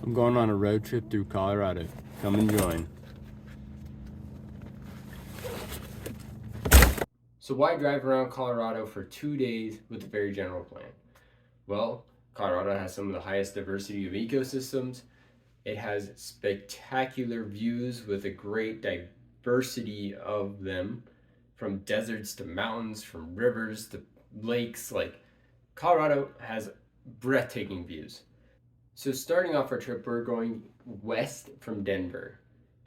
I'm going on a road trip through Colorado. Come and join. So why drive around Colorado for 2 days with a very general plan? Well, Colorado has some of the highest diversity of ecosystems. It has spectacular views with a great diversity of them, from deserts to mountains, from rivers to lakes. Like, Colorado has breathtaking views. So starting off our trip, we're going west from Denver.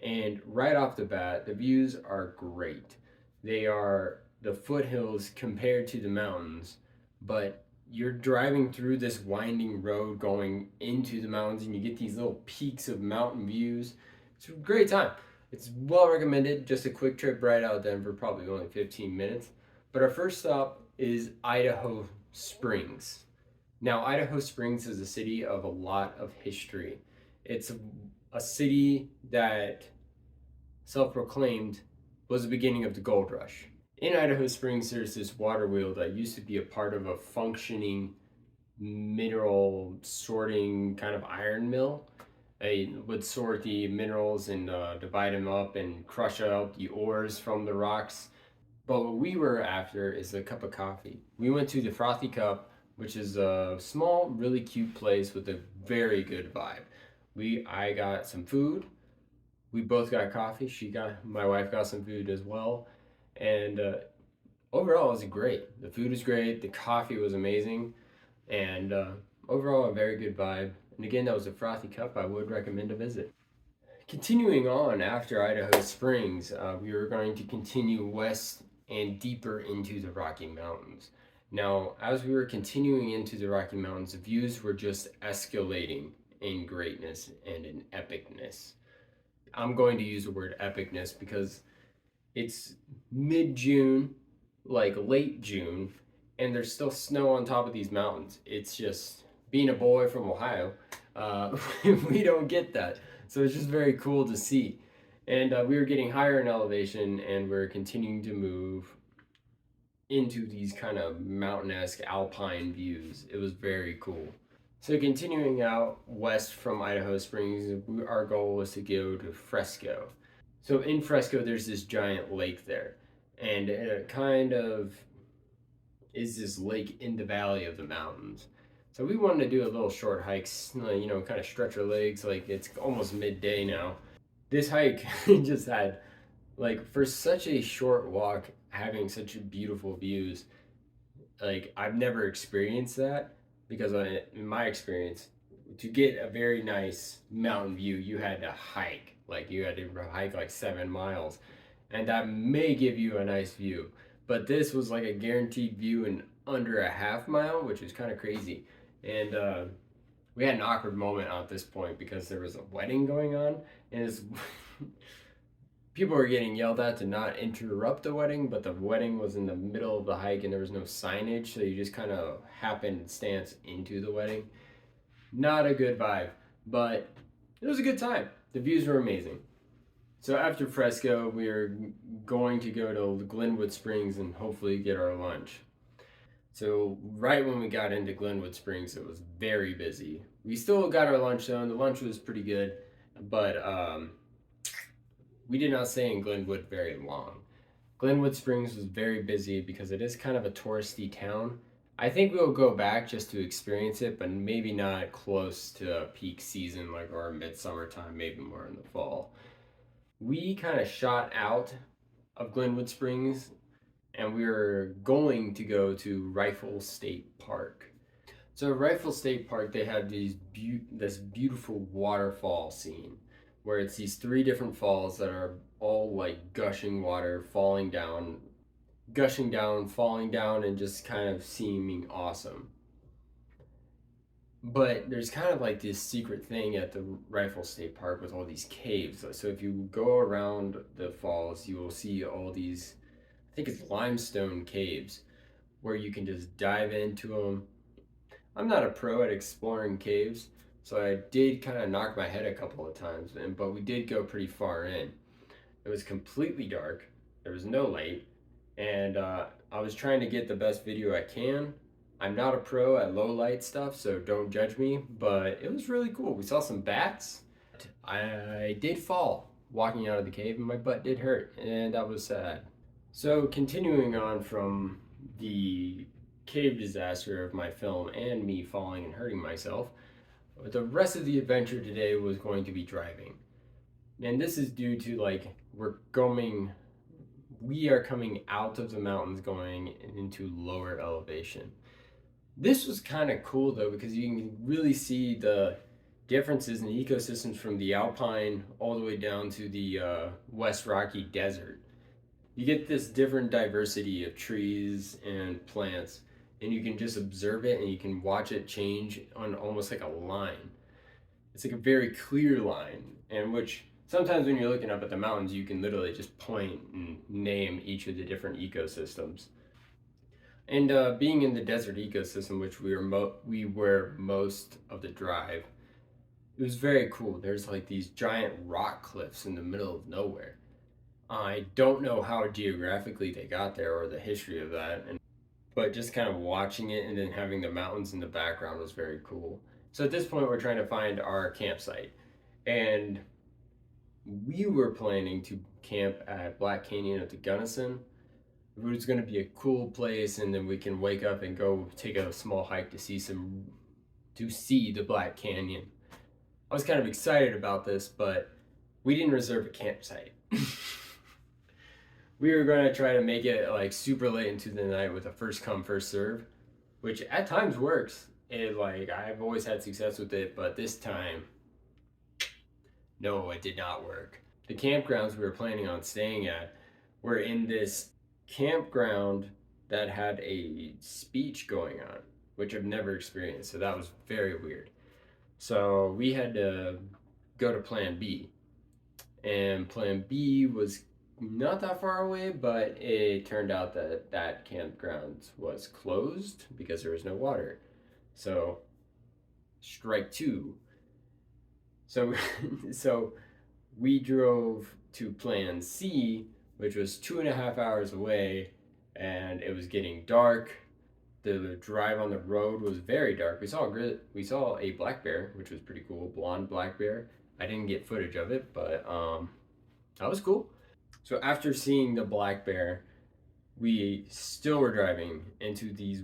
And right off the bat, the views are great. They are the foothills compared to the mountains, but you're driving through this winding road going into the mountains and you get these little peaks of mountain views. It's a great time. It's well recommended. Just a quick trip right out of Denver, probably only 15 minutes. But our first stop is Idaho Springs. Now, Idaho Springs is a city of a lot of history. It's a city that self proclaimed was the beginning of the gold rush. In Idaho Springs, there's this water wheel that used to be a part of a functioning mineral sorting kind of iron mill. It would sort the minerals and divide them up and crush out the ores from the rocks. But what we were after is a cup of coffee. We went to the Frothy Cup, which is a small, really cute place with a very good vibe. I got some food. We both got coffee. My wife got some food as well, and overall, it was great. The food was great. The coffee was amazing, and overall, a very good vibe. And again, that was a Frothy Cup. I would recommend a visit. Continuing on after Idaho Springs, we were going to continue west and deeper into the Rocky Mountains. Now, as we were continuing into the Rocky Mountains, the views were just escalating in greatness and in epicness. I'm going to use the word epicness because it's mid June, like late June, and there's still snow on top of these mountains. It's just being a boy from Ohio, we don't get that. So it's just very cool to see. And we were getting higher in elevation and we're continuing to move into these kind of mountain-esque alpine views. It was very cool. So continuing out west from Idaho Springs, our goal was to go to Fresco. So in Fresco, there's this giant lake there, and it kind of is this lake in the valley of the mountains. So we wanted to do a little short hike, kind of stretch our legs. Like, it's almost midday now. This hike just had, like, for such a short walk, having such beautiful views. Like, I've never experienced that because in my experience, to get a very nice mountain view, you had to hike. Like, you had to hike like 7 miles, and that may give you a nice view. But this was like a guaranteed view in under a half mile, which was kind of crazy. And we had an awkward moment at this point because there was a wedding going on, and people were getting yelled at to not interrupt the wedding, but the wedding was in the middle of the hike and there was no signage, so you just kind of happenstance into the wedding. Not a good vibe, but it was a good time. The views were amazing. So after Fresco, we are going to go to Glenwood Springs and hopefully get our lunch. So right when we got into Glenwood Springs, it was very busy. We still got our lunch though, and the lunch was pretty good, but we did not stay in Glenwood very long. Glenwood Springs was very busy because it is kind of a touristy town. I think we'll go back just to experience it, but maybe not close to peak season like our midsummer time, maybe more in the fall. We kind of shot out of Glenwood Springs and we were going to go to Rifle State Park. So Rifle State Park, they have this beautiful waterfall scene where it's these three different falls that are all like gushing water, falling down, gushing down, falling down, and just kind of seeming awesome. But there's kind of like this secret thing at the Rifle State Park with all these caves. So if you go around the falls, you will see all these, I think it's limestone caves, where you can just dive into them. I'm not a pro at exploring caves, so I did kind of knock my head a couple of times, but we did go pretty far in. It was completely dark, there was no light, and I was trying to get the best video I can, I'm not a pro at low light stuff, so don't judge me, but it was really cool. We saw some bats. I did fall walking out of the cave and my butt did hurt, and that was sad. So, continuing on from the cave disaster of my film and me falling and hurting myself, the rest of the adventure today was going to be driving. And this is due to like we are coming out of the mountains going into lower elevation. This was kind of cool though because you can really see the differences in ecosystems from the alpine all the way down to the West Rocky Desert. You get this different diversity of trees and plants, and you can just observe it and you can watch it change on almost like a line. It's like a very clear line, and which sometimes when you're looking up at the mountains, you can literally just point and name each of the different ecosystems. And being in the desert ecosystem, which we were most of the drive, it was very cool. There's like these giant rock cliffs in the middle of nowhere. I don't know how geographically they got there or the history of that, but just kind of watching it and then having the mountains in the background was very cool. So at this point, we're trying to find our campsite, and we were planning to camp at Black Canyon at the Gunnison. It was going to be a cool place, and then we can wake up and go take a small hike to see the Black Canyon. I was kind of excited about this, but we didn't reserve a campsite. We were going to try to make it like super late into the night with a first come first serve, which at times works. I've always had success with it, but this time, no, it did not work. The campgrounds we were planning on staying at were in this campground that had a speech going on, which I've never experienced, so that was very weird. So we had to go to Plan B, and Plan B was not that far away, but it turned out that campground was closed because there was no water. So, strike two. So, so we drove to Plan C, which was 2.5 hours away, and it was getting dark. The drive on the road was very dark. We saw a black bear, which was pretty cool, blonde black bear. I didn't get footage of it, but that was cool. So after seeing the black bear, we still were driving into these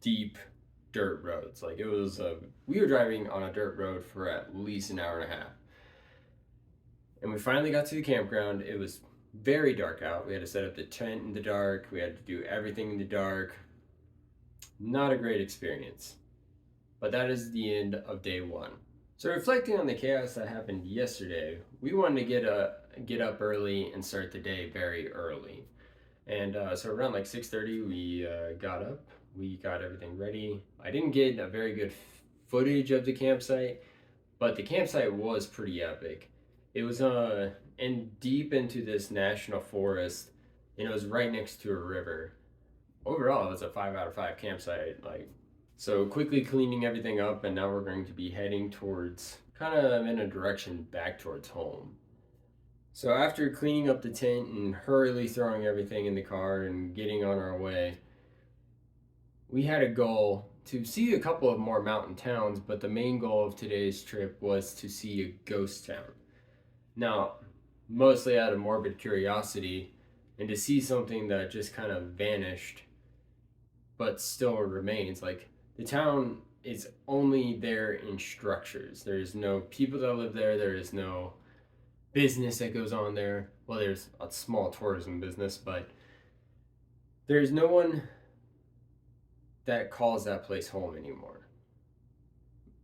deep dirt roads. We were driving on a dirt road for at least an hour and a half. And we finally got to the campground. It was very dark out. We had to set up the tent in the dark. We had to do everything in the dark. Not a great experience. But that is the end of day one. So reflecting on the chaos that happened yesterday, we wanted to get up early and start the day very early. And so around like 6:30, we got up. We got everything ready. I didn't get a very good footage of the campsite, but the campsite was pretty epic. It was deep into this national forest, and it was right next to a river. Overall, it was a 5 out of 5 campsite. So quickly cleaning everything up, and now we're going to be heading towards kind of in a direction back towards home. So after cleaning up the tent and hurriedly throwing everything in the car and getting on our way, we had a goal to see a couple of more mountain towns, but the main goal of today's trip was to see a ghost town. Now, mostly out of morbid curiosity and to see something that just kind of vanished but still remains. Like, the town is only there in structures. There's no people that live there. There is no business that goes on there. Well, there's a small tourism business, but there's no one that calls that place home anymore.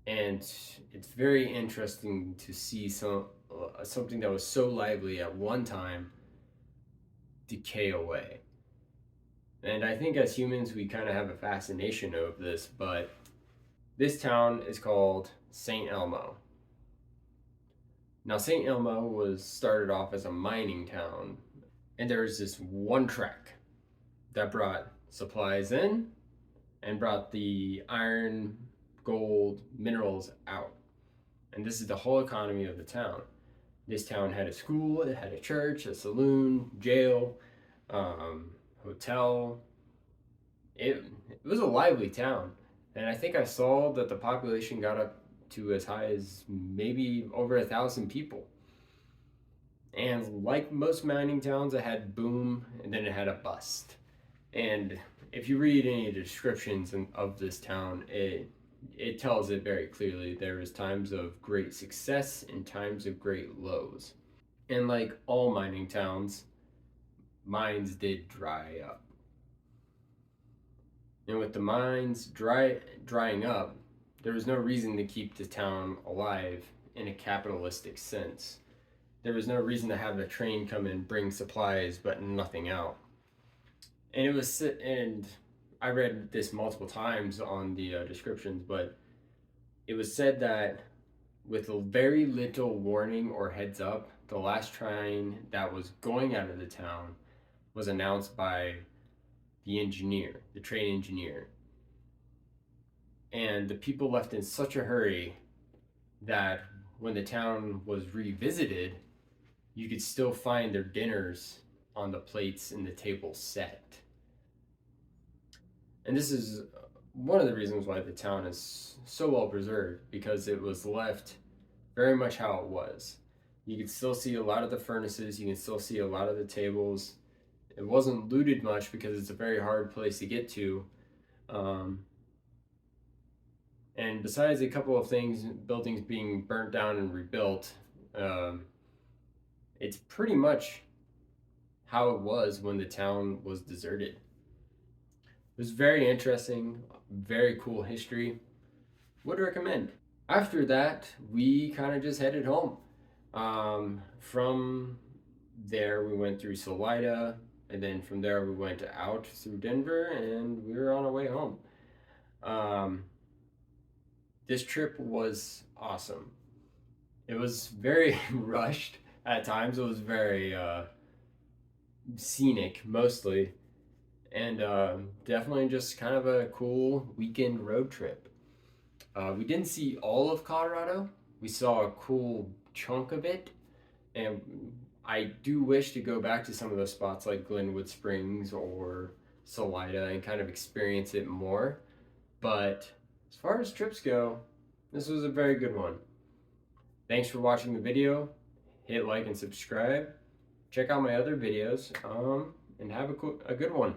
And it's very interesting to see something that was so lively at one time decay away. And I think as humans, we kind of have a fascination of this, but this town is called St. Elmo. Now, St. Elmo was started off as a mining town, and there was this one track that brought supplies in and brought the iron, gold, minerals out. And this is the whole economy of the town. This town had a school, it had a church, a saloon, jail, hotel. it was a lively town, and I think I saw that the population got up to as high as maybe over 1,000 people. And like most mining towns, it had boom and then it had a bust. And if you read any descriptions of this town, it tells it very clearly. There was times of great success and times of great lows. And like all mining towns, mines did dry up. And with the mines drying up, there was no reason to keep the town alive in a capitalistic sense. There was no reason to have the train come and bring supplies but nothing out. And I read this multiple times on the descriptions, but it was said that with very little warning or heads up, the last train that was going out of the town was announced by the train engineer. And the people left in such a hurry that when the town was revisited, you could still find their dinners on the plates and the table set. And this is one of the reasons why the town is so well preserved, because it was left very much how it was. You can still see a lot of the furnaces, you can still see a lot of the tables. It wasn't looted much because it's a very hard place to get to. And besides a couple of buildings being burnt down and rebuilt, it's pretty much how it was when the town was deserted. It was very interesting, very cool history. Would recommend. After that, we kind of just headed home. From there, we went through Salida, and then from there, we went out through Denver, and we were on our way home. This trip was awesome. It was very rushed at times. It was very scenic mostly, and definitely just kind of a cool weekend road trip. We didn't see all of Colorado. We saw a cool chunk of it, and I do wish to go back to some of those spots like Glenwood Springs or Salida and kind of experience it more. But as far as trips go, this was a very good one. Thanks for watching the video. Hit like and subscribe. Check out my other videos, and have a good one.